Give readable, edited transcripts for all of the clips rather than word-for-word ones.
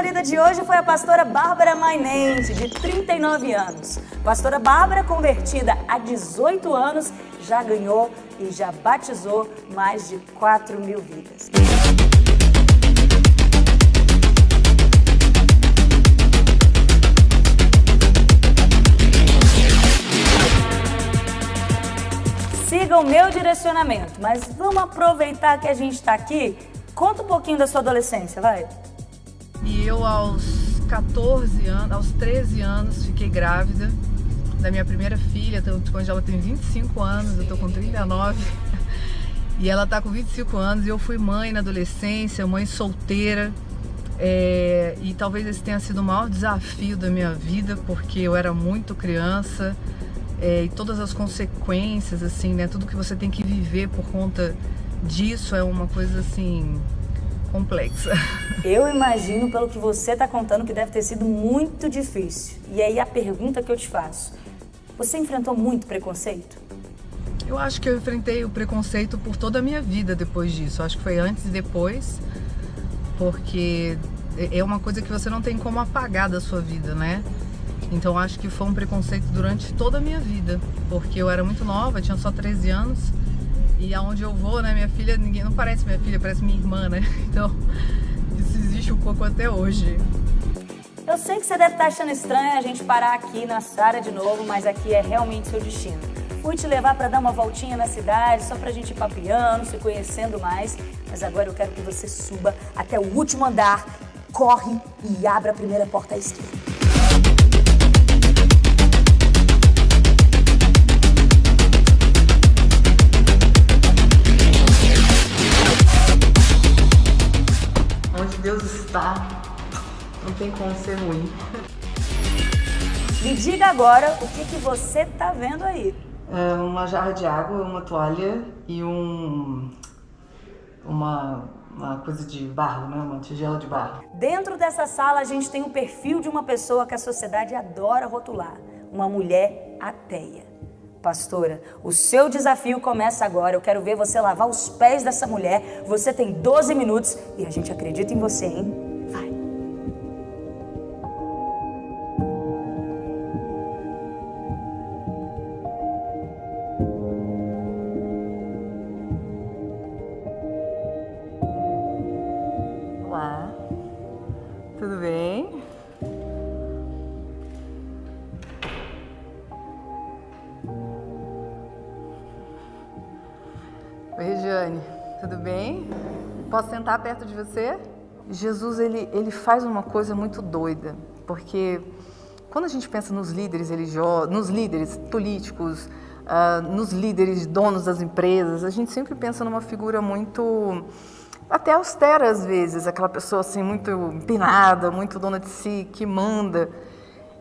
escolhida de hoje foi a pastora Bárbara Mainense, de 39 anos. Pastora Bárbara, convertida há 18 anos, já ganhou e já batizou mais de 4.000 vidas. Siga o meu direcionamento, mas vamos aproveitar que a gente está aqui. Conta um pouquinho da sua adolescência, vai. E eu aos 13 anos, fiquei grávida da minha primeira filha, quando ela tem 25 anos, eu tô com 39. E ela tá com 25 anos e eu fui mãe na adolescência, mãe solteira. E talvez esse tenha sido o maior desafio da minha vida, porque eu era muito criança. E todas as consequências, assim, né? Tudo que você tem que viver por conta disso é uma coisa, assim, complexa. Eu imagino, pelo que você está contando, que deve ter sido muito difícil. E aí a pergunta que eu te faço, você enfrentou muito preconceito? Eu acho que eu enfrentei o preconceito por toda a minha vida depois disso. Eu acho que foi antes e depois, porque é uma coisa que você não tem como apagar da sua vida, né? Então acho que foi um preconceito durante toda a minha vida, porque eu era muito nova, tinha só 13 anos, e aonde eu vou, né, minha filha, ninguém não parece minha filha, parece minha irmã, né? Então isso existe um pouco até hoje. Eu sei que você deve estar achando estranho a gente parar aqui na Sara de novo, mas aqui é realmente seu destino. Fui te levar para dar uma voltinha na cidade, só pra gente ir papeando, se conhecendo mais, mas agora eu quero que você suba até o último andar, corre e abra a primeira porta à esquerda. Deus está, não tem como ser ruim. Me diga agora o que você tá vendo aí. Uma jarra de água, uma toalha e uma coisa de barro, né? Uma tigela de barro. Dentro dessa sala a gente tem o perfil de uma pessoa que a sociedade adora rotular, uma mulher ateia. Pastora, o seu desafio começa agora. Eu quero ver você lavar os pés dessa mulher. Você tem 12 minutos e a gente acredita em você, hein? Vai. Olá, tudo bem? Oi, Regiane, tudo bem? Posso sentar perto de você? Jesus, ele faz uma coisa muito doida, porque quando a gente pensa nos líderes religiosos, nos líderes políticos, nos líderes donos das empresas, a gente sempre pensa numa figura muito, até austera às vezes, aquela pessoa assim muito empinada, muito dona de si, que manda.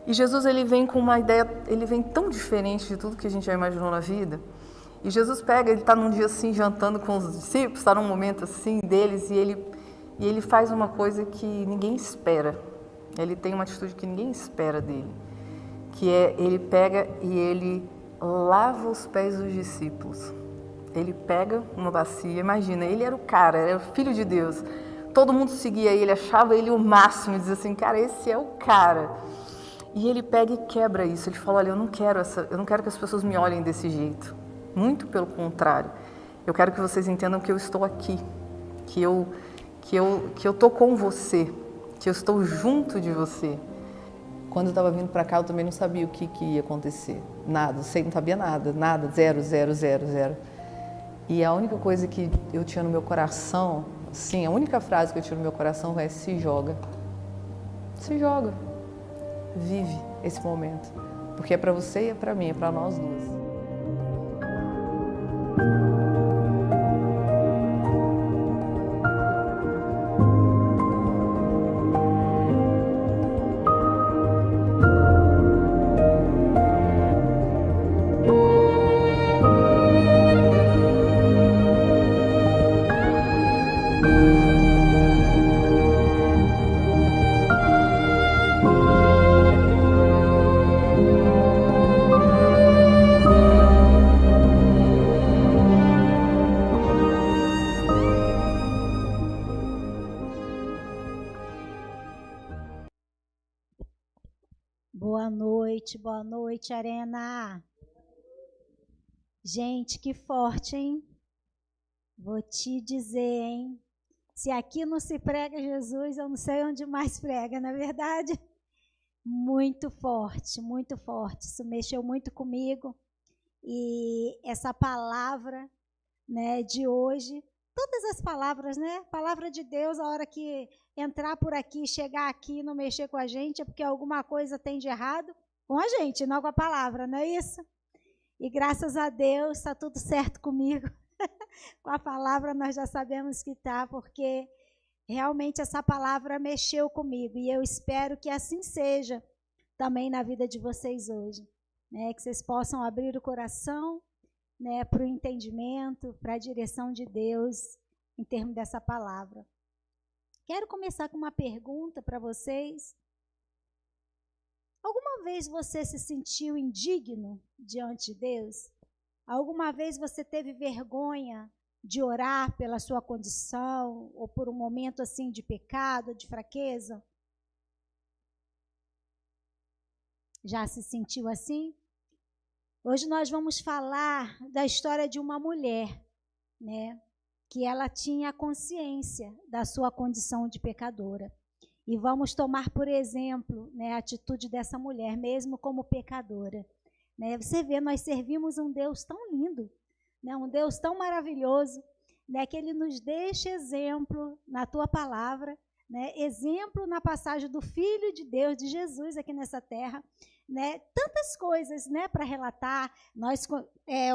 E Jesus, ele vem com uma ideia, ele vem tão diferente de tudo que a gente já imaginou na vida. E Jesus pega, ele está num dia assim, jantando com os discípulos, está num momento assim deles, e ele faz uma coisa que ninguém espera. Ele tem uma atitude que ninguém espera dele, que é, ele pega e ele lava os pés dos discípulos. Ele pega uma bacia, imagina, ele era o cara, era o filho de Deus. Todo mundo seguia ele, achava ele o máximo, e dizia assim, cara, esse é o cara. E ele pega e quebra isso, ele fala, olha, eu não quero que as pessoas me olhem desse jeito. Muito pelo contrário, eu quero que vocês entendam que eu estou aqui, que eu estou com você, que eu estou junto de você. Quando eu estava vindo para cá, eu também não sabia o que ia acontecer, nada, não sabia nada, zero. E a única coisa que eu tinha no meu coração, sim, a única frase que eu tinha no meu coração é: se joga, vive esse momento, porque é para você e é para mim, é para nós duas. boa noite, Arena. Gente, que forte, hein? Vou te dizer, hein? Se aqui não se prega Jesus, eu não sei onde mais prega, não é verdade? Muito forte, muito forte. Isso mexeu muito comigo. E essa palavra, né, de hoje, todas as palavras, né? Palavra de Deus, a hora que entrar por aqui, chegar aqui e não mexer com a gente, é porque alguma coisa tem de errado com a gente, não com a palavra, não é isso? E graças a Deus está tudo certo comigo. Com a palavra nós já sabemos que está, porque realmente essa palavra mexeu comigo. E eu espero que assim seja também na vida de vocês hoje. Né? Que vocês possam abrir o coração, né, para o entendimento, para a direção de Deus em termos dessa palavra. Quero começar com uma pergunta para vocês. Alguma vez você se sentiu indigno diante de Deus? Alguma vez você teve vergonha de orar pela sua condição ou por um momento assim de pecado, de fraqueza? Já se sentiu assim? Hoje nós vamos falar da história de uma mulher, né, que ela tinha consciência da sua condição de pecadora. E vamos tomar, por exemplo, né, a atitude dessa mulher, mesmo como pecadora. Né? Você vê, nós servimos um Deus tão lindo, né, um Deus tão maravilhoso, né, que Ele nos deixa exemplo na Tua palavra, né, exemplo na passagem do Filho de Deus, de Jesus aqui nessa terra. Né, tantas coisas, né, para relatar, nós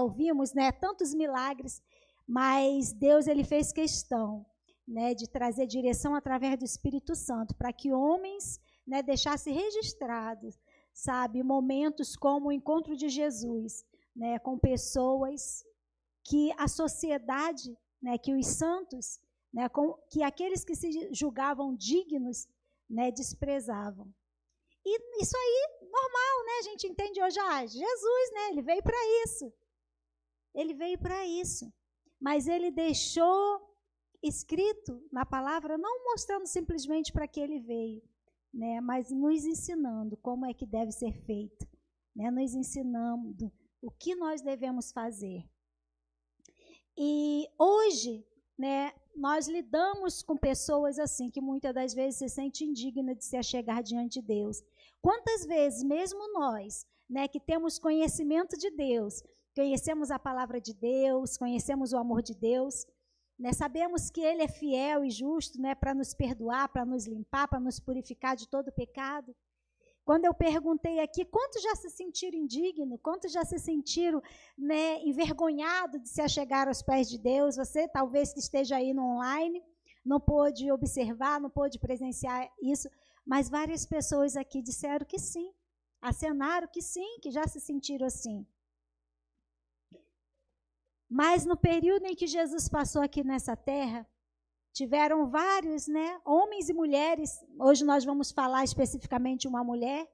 ouvimos, né, tantos milagres, mas Deus ele fez questão, né, de trazer direção através do Espírito Santo, para que homens, né, deixassem registrados, sabe, momentos como o encontro de Jesus, né, com pessoas que a sociedade, né, que os santos, né, que aqueles que se julgavam dignos, né, desprezavam. E isso aí, normal, né? A gente entende hoje, Jesus, né? Ele veio para isso. Ele veio para isso. Mas ele deixou escrito na palavra, não mostrando simplesmente para que ele veio, né? Mas nos ensinando como é que deve ser feito, né? Nos ensinando o que nós devemos fazer. E hoje, né, nós lidamos com pessoas assim, que muitas das vezes se sentem indignas de se achegar diante de Deus. Quantas vezes, mesmo nós, né, que temos conhecimento de Deus, conhecemos a palavra de Deus, conhecemos o amor de Deus, né, sabemos que Ele é fiel e justo, né, para nos perdoar, para nos limpar, para nos purificar de todo pecado. Quando eu perguntei aqui, quantos já se sentiram indignos, quantos já se sentiram, né, envergonhados de se achegar aos pés de Deus? Você, talvez que esteja aí no online, não pôde observar, não pôde presenciar isso, mas várias pessoas aqui disseram que sim, acenaram que sim, que já se sentiram assim. Mas no período em que Jesus passou aqui nessa terra, tiveram vários, né, homens e mulheres, hoje nós vamos falar especificamente uma mulher,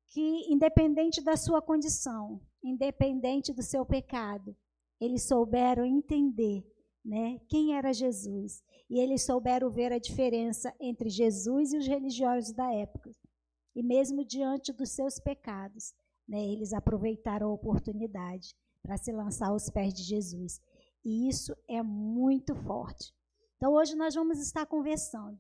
que independente da sua condição, independente do seu pecado, eles souberam entender, né, quem era Jesus. E eles souberam ver a diferença entre Jesus e os religiosos da época. E mesmo diante dos seus pecados, né, eles aproveitaram a oportunidade para se lançar aos pés de Jesus. E isso é muito forte. Então, hoje nós vamos estar conversando,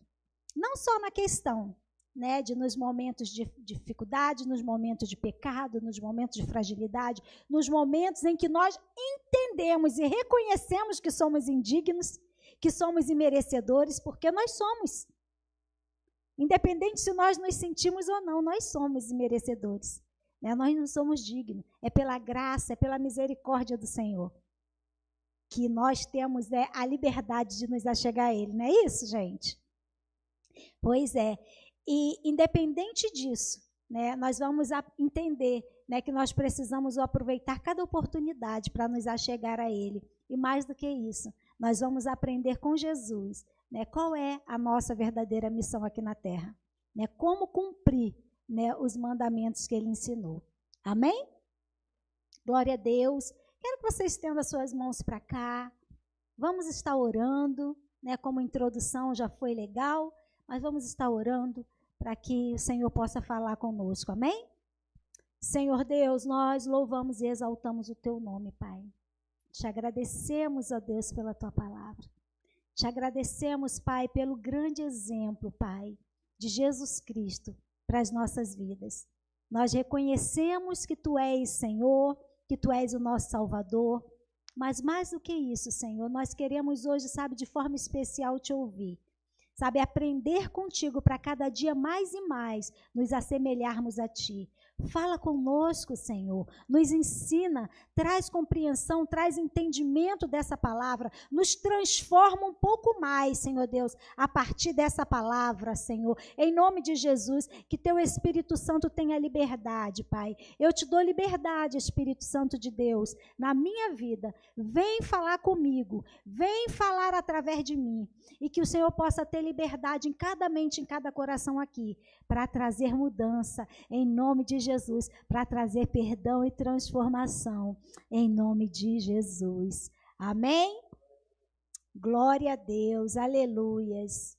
não só na questão, né, de nos momentos de dificuldade, nos momentos de pecado, nos momentos de fragilidade, nos momentos em que nós entendemos e reconhecemos que somos indignos, que somos imerecedores, porque nós somos. Independente se nós nos sentimos ou não, nós somos imerecedores. Né? Nós não somos dignos. É pela graça, é pela misericórdia do Senhor que nós temos a liberdade de nos achegar a Ele. Não é isso, gente? Pois é. E independente disso, né, nós vamos entender, né, que nós precisamos aproveitar cada oportunidade para nos achegar a Ele. E mais do que isso, nós vamos aprender com Jesus, né, qual é a nossa verdadeira missão aqui na Terra. Né, como cumprir, né, os mandamentos que Ele ensinou. Amém? Glória a Deus. Quero que vocês estendam as suas mãos para cá. Vamos estar orando, né, como introdução já foi legal, mas vamos estar orando para que o Senhor possa falar conosco. Amém? Senhor Deus, nós louvamos e exaltamos o teu nome, Pai. Te agradecemos, ó Deus, pela tua palavra. Te agradecemos, Pai, pelo grande exemplo, Pai, de Jesus Cristo para as nossas vidas. Nós reconhecemos que tu és Senhor, que tu és o nosso Salvador, mas mais do que isso, Senhor, nós queremos hoje, sabe, de forma especial te ouvir. Sabe, aprender contigo para cada dia mais e mais nos assemelharmos a ti. Fala conosco, Senhor, nos ensina, traz compreensão, traz entendimento dessa palavra, nos transforma um pouco mais, Senhor Deus, a partir dessa palavra, Senhor. Em nome de Jesus, que teu Espírito Santo tenha liberdade, Pai. Eu te dou liberdade, Espírito Santo de Deus, na minha vida. Vem falar comigo, vem falar através de mim, e que o Senhor possa ter liberdade em cada mente, em cada coração aqui, para trazer mudança, em nome de Jesus, para trazer perdão e transformação, em nome de Jesus. Amém? Glória a Deus, aleluias.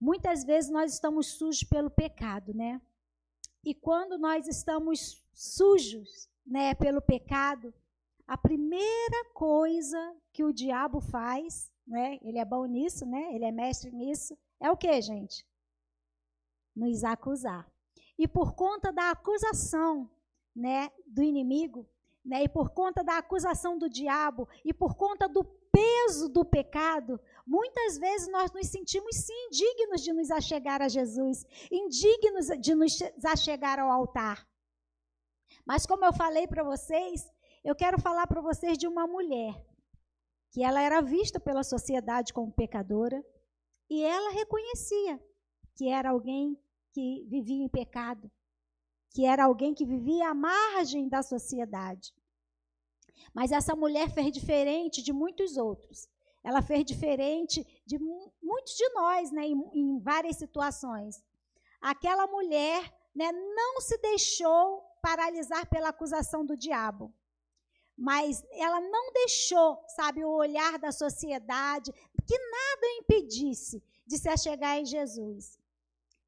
Muitas vezes nós estamos sujos pelo pecado, né? E quando nós estamos sujos, né, pelo pecado, a primeira coisa que o diabo faz, né? Ele é bom nisso, né? Ele é mestre nisso. É o quê, gente? Nos acusar. E por conta da acusação, né, do inimigo, né, e por conta da acusação do diabo, e por conta do peso do pecado, muitas vezes nós nos sentimos sim indignos de nos achegar a Jesus, indignos de nos achegar ao altar. Mas como eu falei para vocês, eu quero falar para vocês de uma mulher que ela era vista pela sociedade como pecadora e ela reconhecia que era alguém que vivia em pecado, que era alguém que vivia à margem da sociedade. Mas essa mulher fez diferente de muitos outros. Ela fez diferente de muitos de nós, né, em várias situações. Aquela mulher, né, não se deixou paralisar pela acusação do diabo. Mas ela não deixou, sabe, o olhar da sociedade, que nada o impedisse de se achegar em Jesus.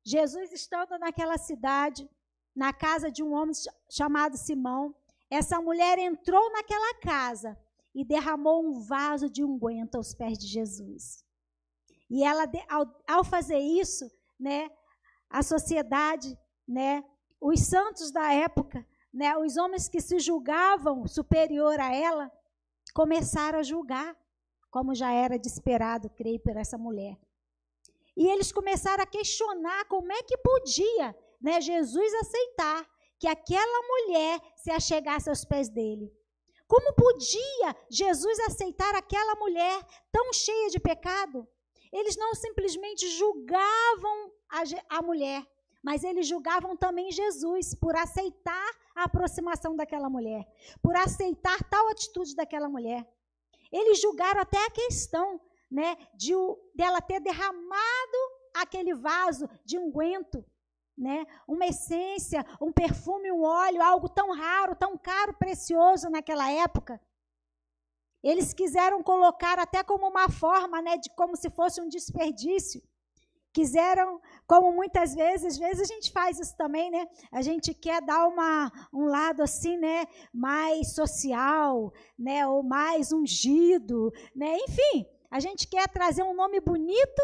Jesus estando naquela cidade, na casa de um homem chamado Simão, essa mulher entrou naquela casa e derramou um vaso de unguento aos pés de Jesus. E ela, ao fazer isso, né, a sociedade, né, os santos da época, né, os homens que se julgavam superior a ela, começaram a julgar, como já era de esperado, creio, por essa mulher. E eles começaram a questionar como é que podia, né, Jesus aceitar que aquela mulher se achegasse aos pés dele. Como podia Jesus aceitar aquela mulher tão cheia de pecado? Eles não simplesmente julgavam a mulher, mas eles julgavam também Jesus por aceitar a aproximação daquela mulher, por aceitar tal atitude daquela mulher. Eles julgaram até a questão, né, dela ter derramado aquele vaso de unguento, né, uma essência, um perfume, um óleo, algo tão raro, tão caro, precioso naquela época. Eles quiseram colocar até como uma forma, né, de como se fosse um desperdício. Quiseram, como muitas vezes a gente faz isso também, né? A gente quer dar um lado assim, né, mais social, né, ou mais ungido, né? Enfim, a gente quer trazer um nome bonito,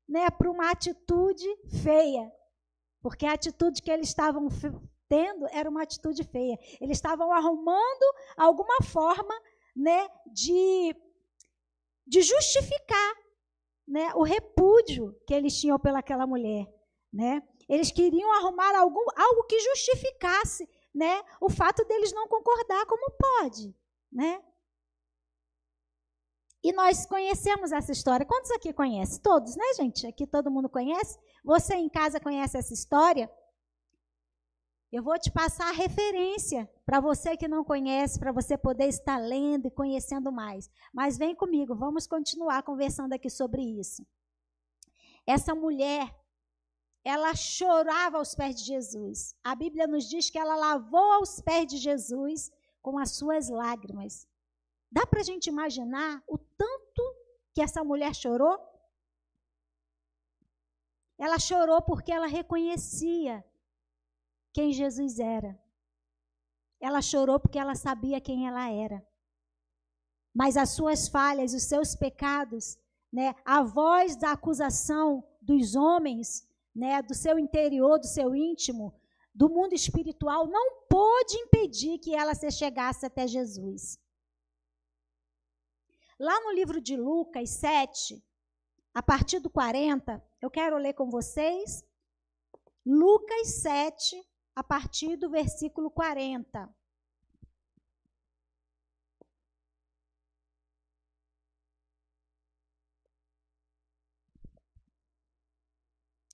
né, para uma atitude feia. Porque a atitude que eles estavam tendo era uma atitude feia. Eles estavam arrumando alguma forma, né, de justificar, né, o repúdio que eles tinham pelaquela mulher, né? Eles queriam arrumar algo que justificasse, né, o fato deles não concordar, como pode, né? E nós conhecemos essa história. Quantos aqui conhecem? Todos, né, gente? Aqui todo mundo conhece? Você em casa conhece essa história? Eu vou te passar a referência para você que não conhece, para você poder estar lendo e conhecendo mais. Mas vem comigo, vamos continuar conversando aqui sobre isso. Essa mulher, ela chorava aos pés de Jesus. A Bíblia nos diz que ela lavou aos pés de Jesus com as suas lágrimas. Dá para a gente imaginar o tanto que essa mulher chorou? Ela chorou porque ela reconhecia quem Jesus era. Ela chorou porque ela sabia quem ela era. Mas as suas falhas, os seus pecados, né, a voz da acusação dos homens, né, do seu interior, do seu íntimo, do mundo espiritual, não pôde impedir que ela se chegasse até Jesus. Lá no livro de Lucas 7, a partir do 40, eu quero ler com vocês, Lucas 7, a partir do versículo 40.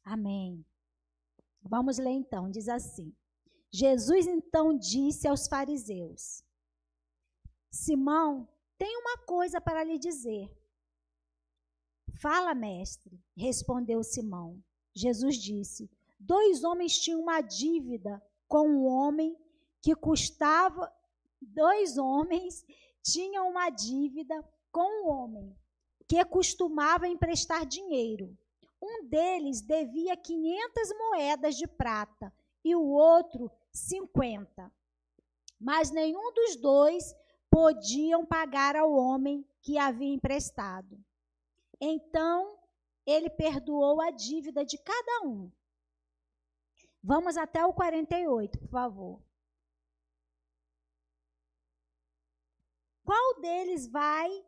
Amém. Vamos ler então, diz assim: Jesus então disse aos fariseus: Simão, tenho uma coisa para lhe dizer. Fala, mestre, respondeu Simão. Jesus disse: 2 homens tinham uma dívida com um homem que custava. 2 homens tinham uma dívida com um homem que costumava emprestar dinheiro. Um deles devia 500 moedas de prata e o outro 50. Mas nenhum dos 2 podiam pagar ao homem que havia emprestado. Então, ele perdoou a dívida de cada um. Vamos até o 48, por favor. Qual deles vai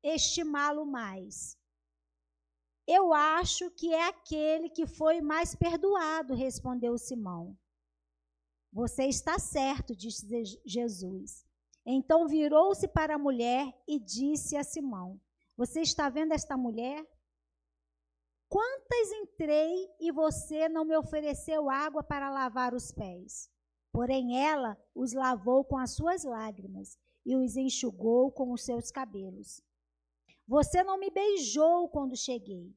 estimá-lo mais? Eu acho que é aquele que foi mais perdoado, respondeu Simão. Você está certo, disse Jesus. Então virou-se para a mulher e disse a Simão: Você está vendo esta mulher? Quantas entrei e você não me ofereceu água para lavar os pés? Porém ela os lavou com as suas lágrimas e os enxugou com os seus cabelos. Você não me beijou quando cheguei.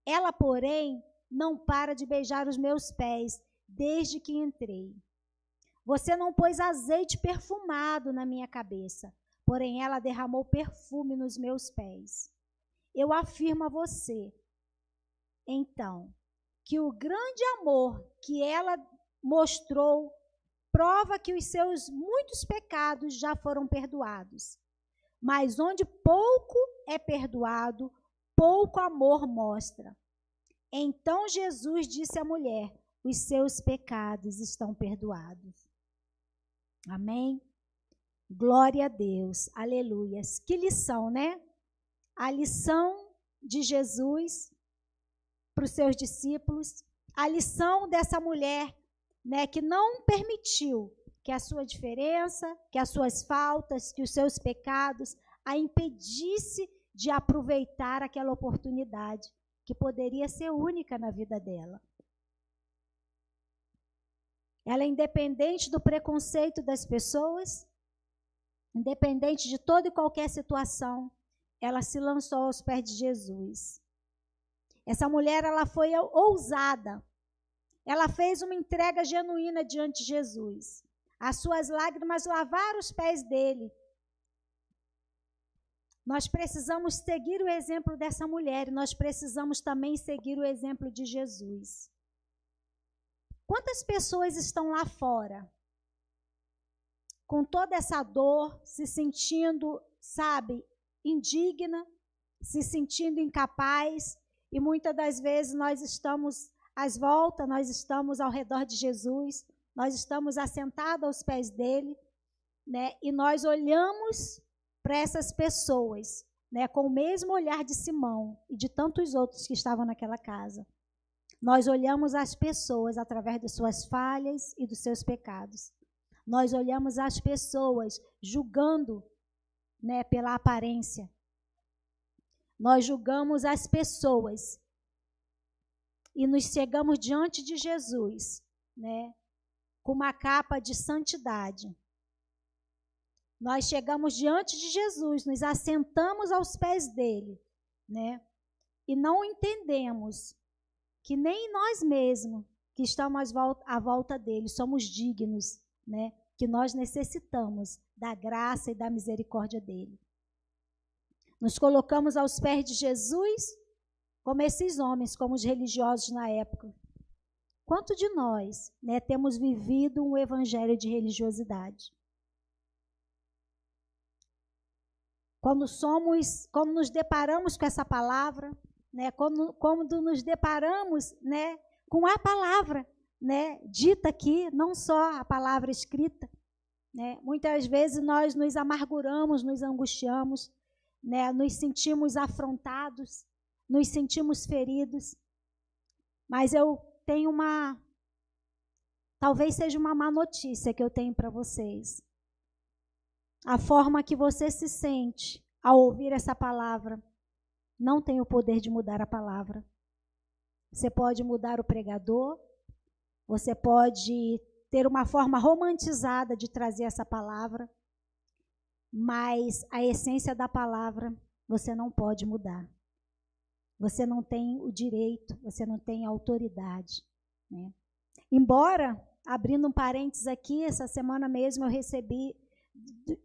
Ela, porém, não para de beijar os meus pés desde que entrei. Você não pôs azeite perfumado na minha cabeça, porém ela derramou perfume nos meus pés. Eu afirmo a você, então, que o grande amor que ela mostrou prova que os seus muitos pecados já foram perdoados. Mas onde pouco é perdoado, pouco amor mostra. Então Jesus disse à mulher: os seus pecados estão perdoados. Amém? Glória a Deus, aleluias. Que lição, né? A lição de Jesus para os seus discípulos, a lição dessa mulher, né, que não permitiu que a sua diferença, que as suas faltas, que os seus pecados a impedisse de aproveitar aquela oportunidade que poderia ser única na vida dela. Ela é independente do preconceito das pessoas, independente de toda e qualquer situação, ela se lançou aos pés de Jesus. Essa mulher, ela foi ousada. Ela fez uma entrega genuína diante de Jesus. As suas lágrimas lavaram os pés dele. Nós precisamos seguir o exemplo dessa mulher e nós precisamos também seguir o exemplo de Jesus. Quantas pessoas estão lá fora, com toda essa dor, se sentindo, sabe, indigna, se sentindo incapaz, e muitas das vezes nós estamos às voltas, nós estamos ao redor de Jesus, nós estamos assentados aos pés dele, né? E nós olhamos para essas pessoas, né, com o mesmo olhar de Simão e de tantos outros que estavam naquela casa. Nós olhamos as pessoas através de suas falhas e dos seus pecados. Nós olhamos as pessoas julgando, né, pela aparência. Nós julgamos as pessoas e nos chegamos diante de Jesus, né, com uma capa de santidade. Nós chegamos diante de Jesus, nos assentamos aos pés dele, né, e não entendemos que nem nós mesmos, que estamos à volta dele, somos dignos, né, que nós necessitamos da graça e da misericórdia dele. Nos colocamos aos pés de Jesus como esses homens, como os religiosos na época. Quanto de nós, né, temos vivido um evangelho de religiosidade? Quando nos deparamos com essa palavra, né, quando nos deparamos, né, com a palavra, né, dita aqui, não só a palavra escrita, né, muitas vezes nós nos amarguramos, nos angustiamos, né, nos sentimos afrontados, nos sentimos feridos, mas eu tenho talvez seja uma má notícia que eu tenho para vocês. A forma que você se sente ao ouvir essa palavra não tem o poder de mudar a palavra. Você pode mudar o pregador, você pode ter uma forma romantizada de trazer essa palavra, mas a essência da palavra você não pode mudar. Você não tem o direito, você não tem a autoridade, né? Embora, abrindo um parênteses aqui, essa semana mesmo eu recebi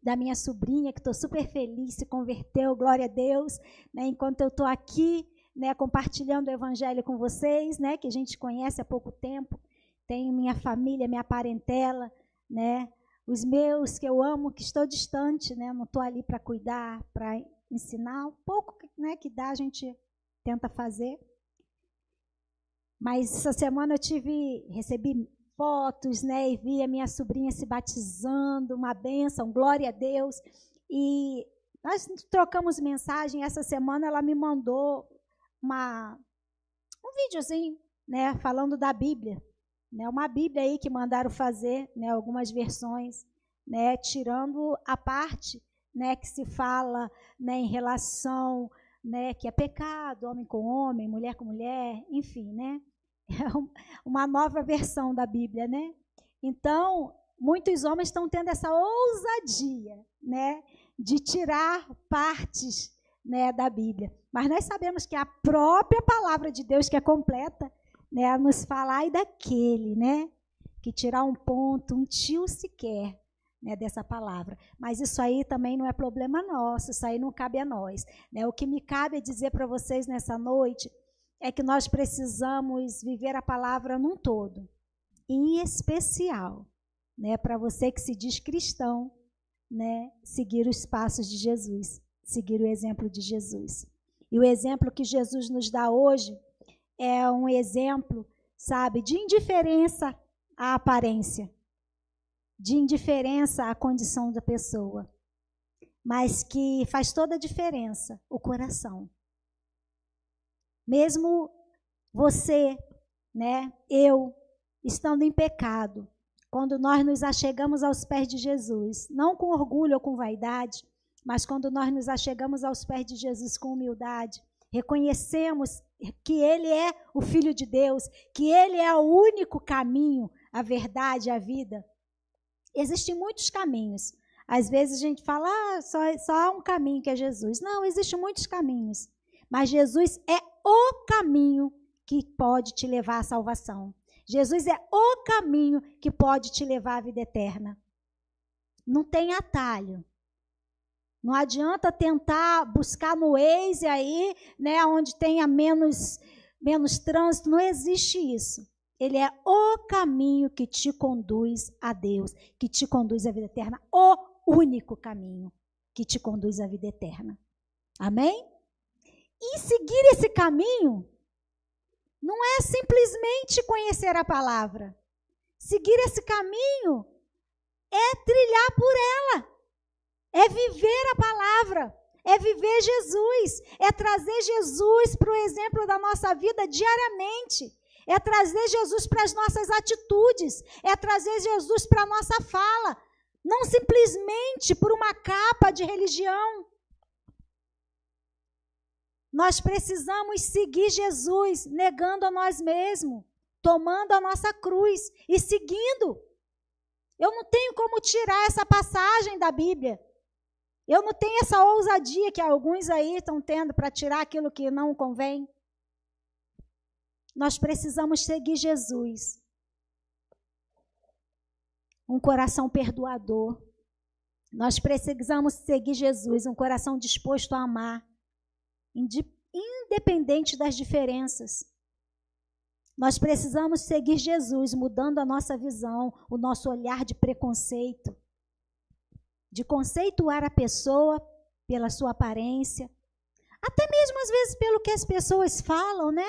da minha sobrinha, que estou super feliz, se converteu, glória a Deus, né? Enquanto eu estou aqui, né, compartilhando o evangelho com vocês, né, que a gente conhece há pouco tempo, tenho minha família, minha parentela, né, os meus que eu amo, que estou distante, né, não estou ali para cuidar, para ensinar, um pouco, né, que dá, a gente tenta fazer. Mas essa semana eu recebi fotos, né, e vi a minha sobrinha se batizando, uma bênção, glória a Deus. E nós trocamos mensagem, essa semana ela me mandou um videozinho, né, falando da Bíblia, né, uma Bíblia aí que mandaram fazer, né, algumas versões, né, tirando a parte, né, que se fala, né, em relação, né, que é pecado, homem com homem, mulher com mulher, enfim, né, é uma nova versão da Bíblia, né? Então, muitos homens estão tendo essa ousadia, né, de tirar partes, né, da Bíblia. Mas nós sabemos que a própria palavra de Deus, que é completa, né, nos fala, ai daquele, né, que tirar um ponto, um tio sequer, né, dessa palavra. Mas isso aí também não é problema nosso, isso aí não cabe a nós, né? O que me cabe é dizer para vocês nessa noite é que nós precisamos viver a palavra num todo, em especial, né, para você que se diz cristão, né, seguir os passos de Jesus, seguir o exemplo de Jesus. E o exemplo que Jesus nos dá hoje é um exemplo, sabe, de indiferença à aparência, de indiferença à condição da pessoa, mas que faz toda a diferença, o coração. Mesmo você, né, eu, estando em pecado, quando nós nos achegamos aos pés de Jesus, não com orgulho ou com vaidade, mas quando nós nos achegamos aos pés de Jesus com humildade, reconhecemos que Ele é o Filho de Deus, que Ele é o único caminho, a verdade, a vida. Existem muitos caminhos. Às vezes a gente fala, só há um caminho que é Jesus. Não, existem muitos caminhos. Mas Jesus é o caminho que pode te levar à salvação. Jesus é o caminho que pode te levar à vida eterna. Não tem atalho. Não adianta tentar buscar no Waze aí, né, onde tenha menos trânsito. Não existe isso. Ele é o caminho que te conduz a Deus, que te conduz à vida eterna. O único caminho que te conduz à vida eterna. Amém? E seguir esse caminho não é simplesmente conhecer a palavra. Seguir esse caminho é trilhar por ela, é viver a palavra, é viver Jesus, é trazer Jesus para o exemplo da nossa vida diariamente, é trazer Jesus para as nossas atitudes, é trazer Jesus para a nossa fala, não simplesmente por uma capa de religião. Nós precisamos seguir Jesus, negando a nós mesmos, tomando a nossa cruz e seguindo. Eu não tenho como tirar essa passagem da Bíblia. Eu não tenho essa ousadia que alguns aí estão tendo para tirar aquilo que não convém. Nós precisamos seguir Jesus. Um coração perdoador. Nós precisamos seguir Jesus, um coração disposto a amar, independente das diferenças. Nós precisamos seguir Jesus, mudando a nossa visão, o nosso olhar de preconceito, de conceituar a pessoa pela sua aparência, até mesmo às vezes pelo que as pessoas falam, né?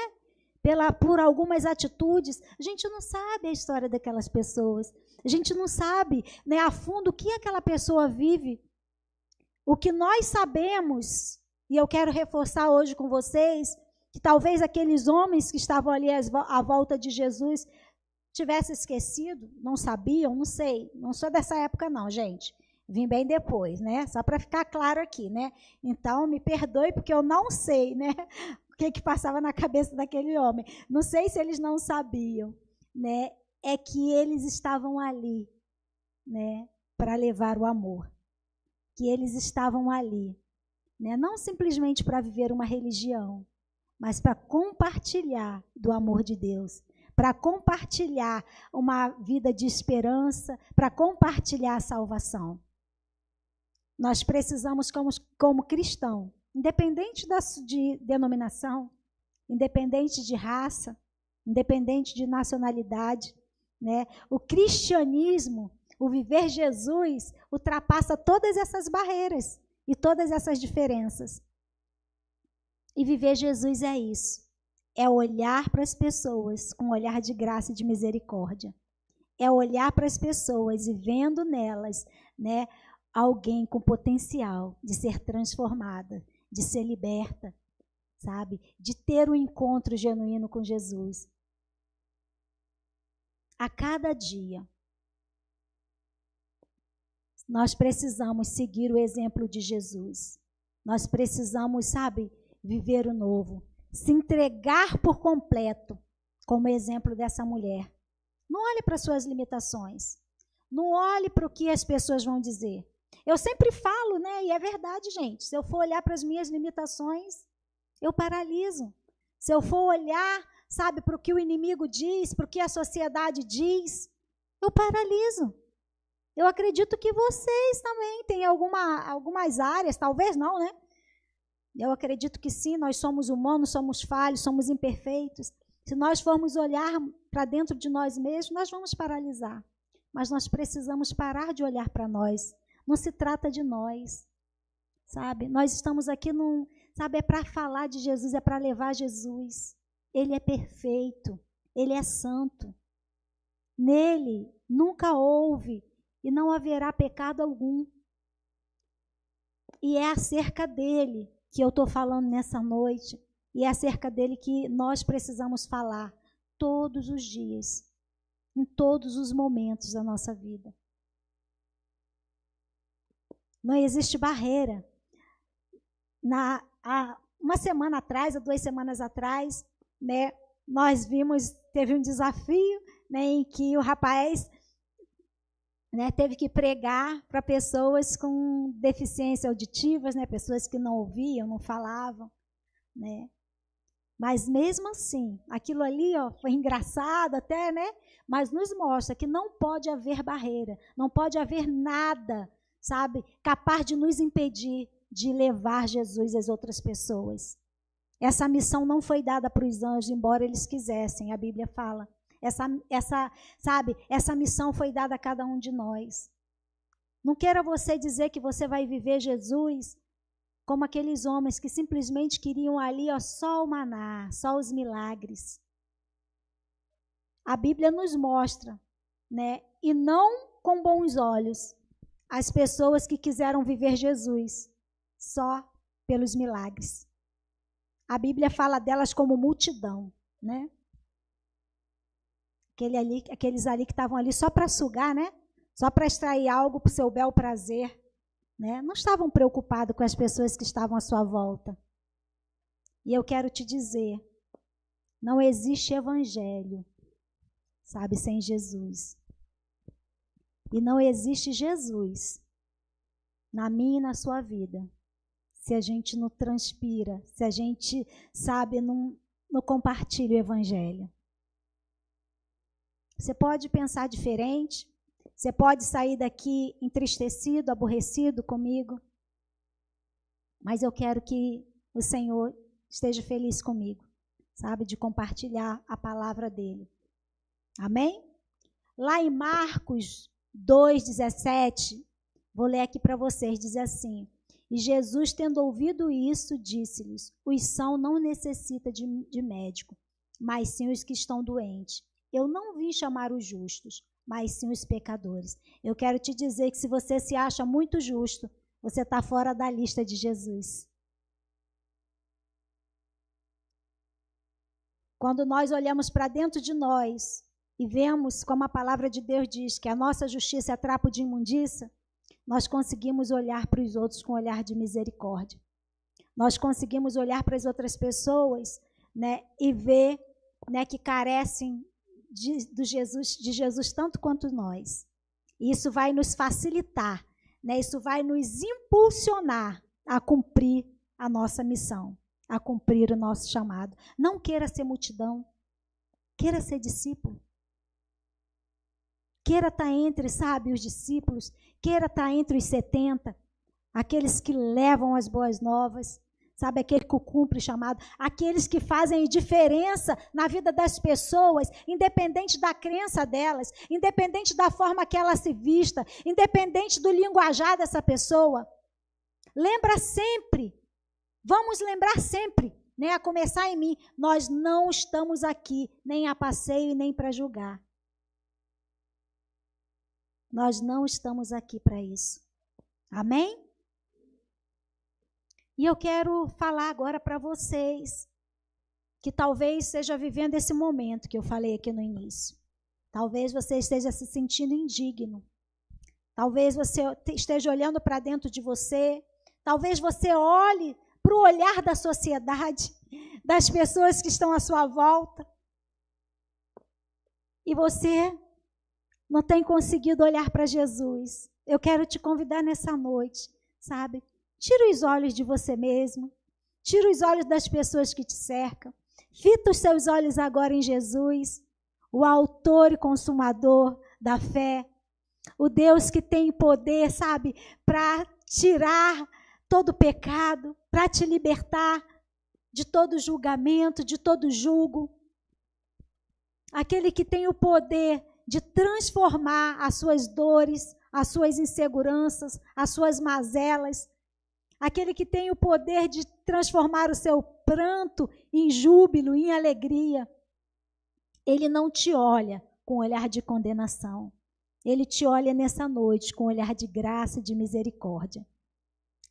Por algumas atitudes. A gente não sabe a história daquelas pessoas. A gente não sabe, né, a fundo o que aquela pessoa vive. O que nós sabemos, e eu quero reforçar hoje com vocês, que talvez aqueles homens que estavam ali à volta de Jesus tivessem esquecido, não sabiam, não sei. Não sou dessa época não, gente. Vim bem depois, né? Só para ficar claro aqui, né? Então, me perdoe porque eu não sei, né? O que passava na cabeça daquele homem. Não sei se eles não sabiam, né? É que eles estavam ali, né? Para levar o amor. Que eles estavam ali, né? Não simplesmente para viver uma religião, mas para compartilhar do amor de Deus, para compartilhar uma vida de esperança, para compartilhar a salvação. Nós precisamos, como cristão, independente de denominação, independente de raça, independente de nacionalidade, né? O cristianismo, o viver Jesus, ultrapassa todas essas barreiras e todas essas diferenças. E viver Jesus é isso. É olhar para as pessoas com um olhar de graça e de misericórdia. É olhar para as pessoas e vendo nelas, né, alguém com potencial de ser transformada, de ser liberta, sabe? De ter um encontro genuíno com Jesus. A cada dia, nós precisamos seguir o exemplo de Jesus. Nós precisamos, sabe, viver o novo. Se entregar por completo, como exemplo dessa mulher. Não olhe para suas limitações. Não olhe para o que as pessoas vão dizer. Eu sempre falo, né? E é verdade, gente. Se eu for olhar para as minhas limitações, eu paraliso. Se eu for olhar, sabe, para o que o inimigo diz, para o que a sociedade diz, eu paraliso. Eu acredito que vocês também têm algumas áreas, talvez não, né? Eu acredito que sim, nós somos humanos, somos falhos, somos imperfeitos. Se nós formos olhar para dentro de nós mesmos, nós vamos paralisar. Mas nós precisamos parar de olhar para nós. Não se trata de nós, sabe? Nós estamos aqui, sabe, é para falar de Jesus, é para levar Jesus. Ele é perfeito, ele é santo. Nele nunca houve e não haverá pecado algum. E é acerca dele que eu estou falando nessa noite, e é acerca dele que nós precisamos falar todos os dias, em todos os momentos da nossa vida. Não existe barreira. Uma semana atrás, ou 2 semanas atrás, né, nós teve um desafio, né, em que o rapaz, né, teve que pregar para pessoas com deficiência auditivas, né, pessoas que não ouviam, não falavam, né? Mas mesmo assim, aquilo ali, ó, foi engraçado até, né? Mas nos mostra que não pode haver barreira, não pode haver nada, sabe, capaz de nos impedir de levar Jesus às outras pessoas. Essa missão não foi dada para os anjos, embora eles quisessem, a Bíblia fala. Essa missão foi dada a cada um de nós. Não queira você dizer que você vai viver Jesus como aqueles homens que simplesmente queriam ali, ó, só o maná, só os milagres. A Bíblia nos mostra, né, e não com bons olhos, as pessoas que quiseram viver Jesus só pelos milagres. A Bíblia fala delas como multidão, né? Aqueles ali que estavam ali só para sugar, né? Só para extrair algo para o seu bel prazer, né? Não estavam preocupados com as pessoas que estavam à sua volta. E eu quero te dizer, não existe evangelho, sabe, sem Jesus. E não existe Jesus na minha e na sua vida se a gente não transpira, se a gente, sabe, não compartilha o evangelho. Você pode pensar diferente, você pode sair daqui entristecido, aborrecido comigo, mas eu quero que o Senhor esteja feliz comigo, sabe, de compartilhar a palavra dele. Amém? Lá em Marcos 2,17, vou ler aqui para vocês, diz assim: e Jesus, tendo ouvido isso, disse-lhes: os sãos não necessitam de médico, mas sim os que estão doentes. Eu não vim chamar os justos, mas sim os pecadores. Eu quero te dizer que se você se acha muito justo, você está fora da lista de Jesus. Quando nós olhamos para dentro de nós e vemos, como a palavra de Deus diz, que a nossa justiça é trapo de imundícia, nós conseguimos olhar para os outros com um olhar de misericórdia. Nós conseguimos olhar para as outras pessoas, né, e ver, né, que carecem de Jesus tanto quanto nós. E isso vai nos facilitar, né, isso vai nos impulsionar a cumprir a nossa missão, a cumprir o nosso chamado. Não queira ser multidão, queira ser discípulo. Queira estar entre, sabe, os discípulos, queira estar entre os 70, aqueles que levam as boas novas, sabe, aquele que cumpre o chamado, aqueles que fazem diferença na vida das pessoas, independente da crença delas, independente da forma que ela se vista, independente do linguajar dessa pessoa. Lembra sempre, vamos lembrar sempre, né, a começar em mim, nós não estamos aqui nem a passeio e nem para julgar. Nós não estamos aqui para isso. Amém? E eu quero falar agora para vocês que talvez esteja vivendo esse momento que eu falei aqui no início. Talvez você esteja se sentindo indigno. Talvez você esteja olhando para dentro de você. Talvez você olhe para o olhar da sociedade, das pessoas que estão à sua volta. E você não tem conseguido olhar para Jesus. Eu quero te convidar nessa noite, sabe? Tira os olhos de você mesmo. Tira os olhos das pessoas que te cercam. Fita os seus olhos agora em Jesus, o autor e consumador da fé. O Deus que tem poder, sabe, para tirar todo pecado, para te libertar de todo julgamento, de todo jugo. Aquele que tem o poder de transformar as suas dores, as suas inseguranças, as suas mazelas. Aquele que tem o poder de transformar o seu pranto em júbilo, em alegria. Ele não te olha com olhar de condenação. Ele te olha nessa noite com olhar de graça e de misericórdia.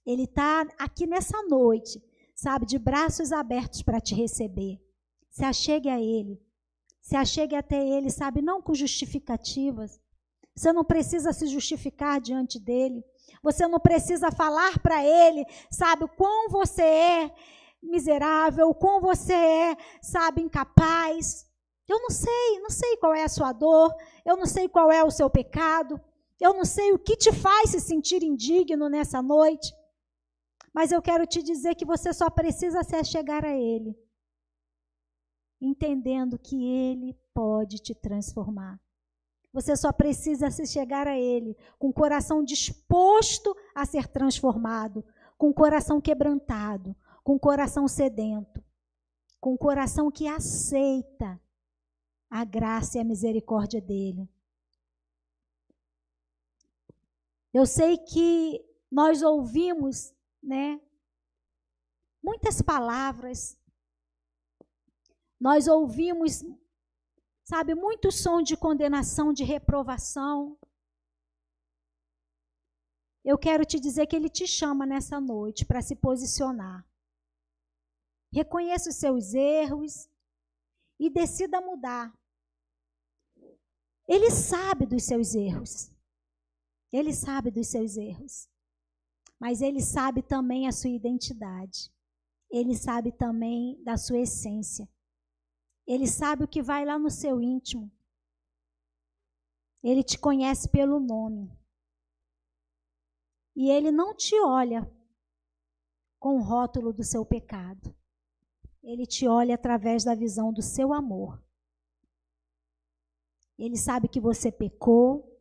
Ele está aqui nessa noite, sabe, de braços abertos para te receber. Se achegue a Ele. Se achegue até Ele, sabe, não com justificativas. Você não precisa se justificar diante dEle. Você não precisa falar para Ele, sabe, o quão você é miserável, o quão você é, sabe, incapaz. Eu não sei qual é a sua dor, eu não sei qual é o seu pecado, eu não sei o que te faz se sentir indigno nessa noite. Mas eu quero te dizer que você só precisa se achegar a Ele, entendendo que Ele pode te transformar. Você só precisa se chegar a Ele com o coração disposto a ser transformado, com o coração quebrantado, com o coração sedento, com o coração que aceita a graça e a misericórdia dEle. Eu sei que nós ouvimos, né, muitas palavras, nós ouvimos, sabe, muito som de condenação, de reprovação. Eu quero te dizer que Ele te chama nessa noite para se posicionar. Reconheça os seus erros e decida mudar. Ele sabe dos seus erros. Ele sabe dos seus erros. Mas Ele sabe também a sua identidade. Ele sabe também da sua essência. Ele sabe o que vai lá no seu íntimo. Ele te conhece pelo nome. E Ele não te olha com o rótulo do seu pecado. Ele te olha através da visão do seu amor. Ele sabe que você pecou,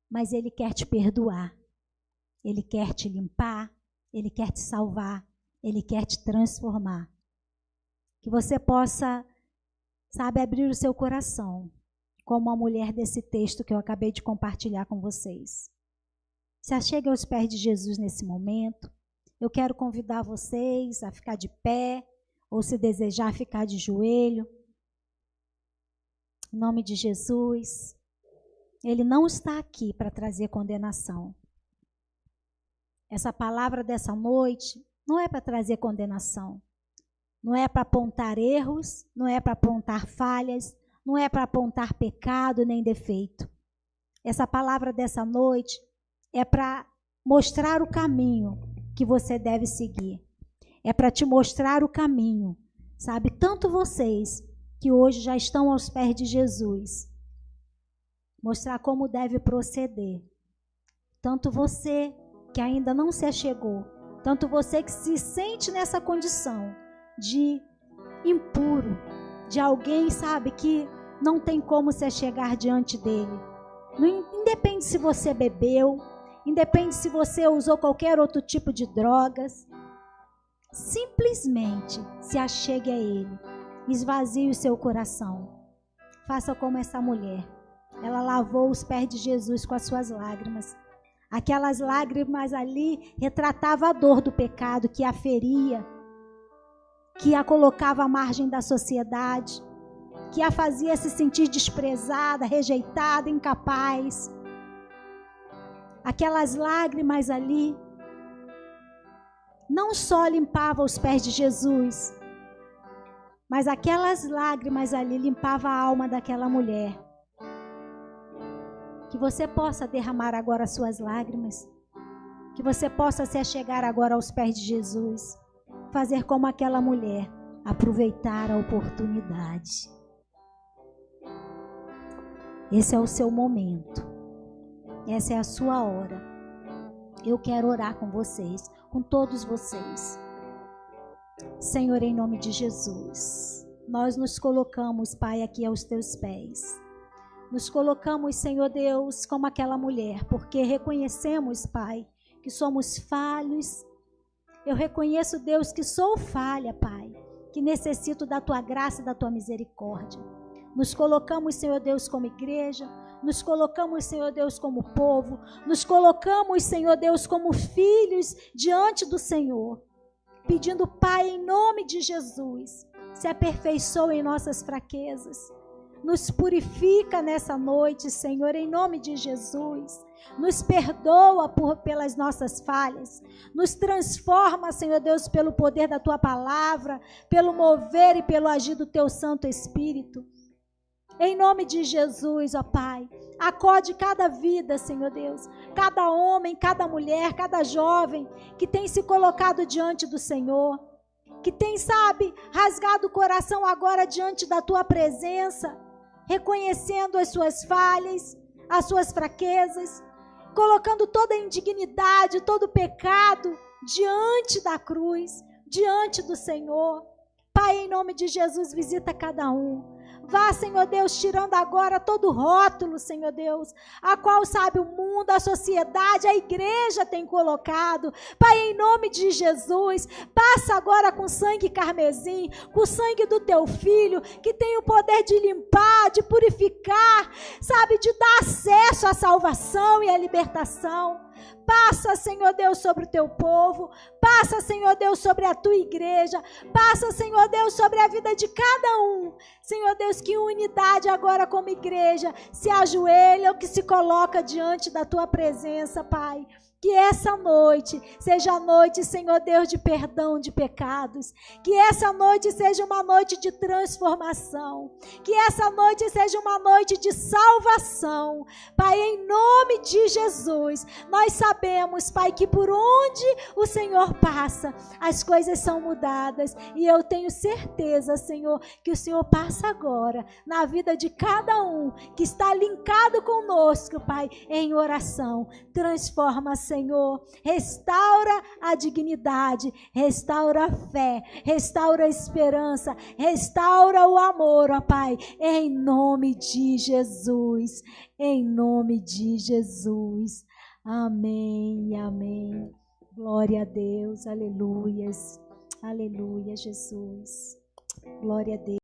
mas Ele quer te perdoar. Ele quer te limpar, Ele quer te salvar, Ele quer te transformar. que você possa, sabe, abrir o seu coração, como a mulher desse texto que eu acabei de compartilhar com vocês. Se achegue aos pés de Jesus nesse momento. Eu quero convidar vocês a ficar de pé, ou se desejar ficar de joelho. Em nome de Jesus. Ele não está aqui para trazer condenação. Essa palavra dessa noite não é para trazer condenação. Não é para apontar erros, não é para apontar falhas, não é para apontar pecado nem defeito. Essa palavra dessa noite é para mostrar o caminho que você deve seguir. É para te mostrar o caminho, sabe? Tanto vocês que hoje já estão aos pés de Jesus, mostrar como deve proceder. Tanto você que ainda não se achegou, tanto você que se sente nessa condição de impuro, de alguém, sabe, que não tem como se achegar diante dele. Independe se você bebeu, independe se você usou qualquer outro tipo de drogas, simplesmente se achegue a ele, esvazie o seu coração. Faça como essa mulher. Ela lavou os pés de Jesus com as suas lágrimas. Aquelas lágrimas ali retratavam a dor do pecado que a feria, que a colocava à margem da sociedade, que a fazia se sentir desprezada, rejeitada, incapaz. Aquelas lágrimas ali não só limpavam os pés de Jesus, mas aquelas lágrimas ali limpavam a alma daquela mulher. Que você possa derramar agora as suas lágrimas, que você possa se achegar agora aos pés de Jesus, fazer como aquela mulher, aproveitar a oportunidade. Esse é o seu momento. Essa é a sua hora. Eu quero orar com vocês, com todos vocês. Senhor, em nome de Jesus, nós nos colocamos, Pai, aqui aos teus pés. Nos colocamos, Senhor Deus, como aquela mulher, porque reconhecemos, Pai, que somos falhos. Eu reconheço, Deus, que sou falha, Pai, que necessito da tua graça e da tua misericórdia. Nos colocamos, Senhor Deus, como igreja. Nos colocamos, Senhor Deus, como povo. Nos colocamos, Senhor Deus, como filhos diante do Senhor. Pedindo, Pai, em nome de Jesus, se aperfeiçoe em nossas fraquezas. Nos purifica nessa noite, Senhor, em nome de Jesus. Nos perdoa pelas nossas falhas. Nos transforma, Senhor Deus, pelo poder da Tua palavra, pelo mover e pelo agir do Teu Santo Espírito. Em nome de Jesus, ó Pai, acode cada vida, Senhor Deus, cada homem, cada mulher, cada jovem que tem se colocado diante do Senhor, que tem, sabe, rasgado o coração agora diante da Tua presença, reconhecendo as suas falhas, as suas fraquezas, colocando toda a indignidade, todo o pecado diante da cruz, diante do Senhor. Pai, em nome de Jesus, visita cada um. Vá, Senhor Deus, tirando agora todo o rótulo, Senhor Deus, a qual, sabe, o mundo, a sociedade, a igreja tem colocado. Pai, em nome de Jesus, passa agora com sangue carmesim, com o sangue do Teu Filho, que tem o poder de limpar, de purificar, sabe, de dar acesso à salvação e à libertação. Passa, Senhor Deus, sobre o Teu povo. Passa, Senhor Deus, sobre a Tua igreja. Passa, Senhor Deus, sobre a vida de cada um. Senhor Deus, que unidade agora como igreja se ajoelha ou que se coloca diante da Tua presença, Pai. Que essa noite seja a noite, Senhor Deus, de perdão de pecados. Que essa noite seja uma noite de transformação. Que essa noite seja uma noite de salvação. Pai, em nome de Jesus, nós sabemos, Pai, que por onde o Senhor passa, as coisas são mudadas. E eu tenho certeza, Senhor, que o Senhor passa agora na vida de cada um que está linkado conosco, Pai, em oração. Transforma, Senhor, restaura a dignidade, restaura a fé, restaura a esperança, restaura o amor, ó Pai, em nome de Jesus, em nome de Jesus. Amém, amém. Glória a Deus, aleluias, aleluia, Jesus. Glória a Deus.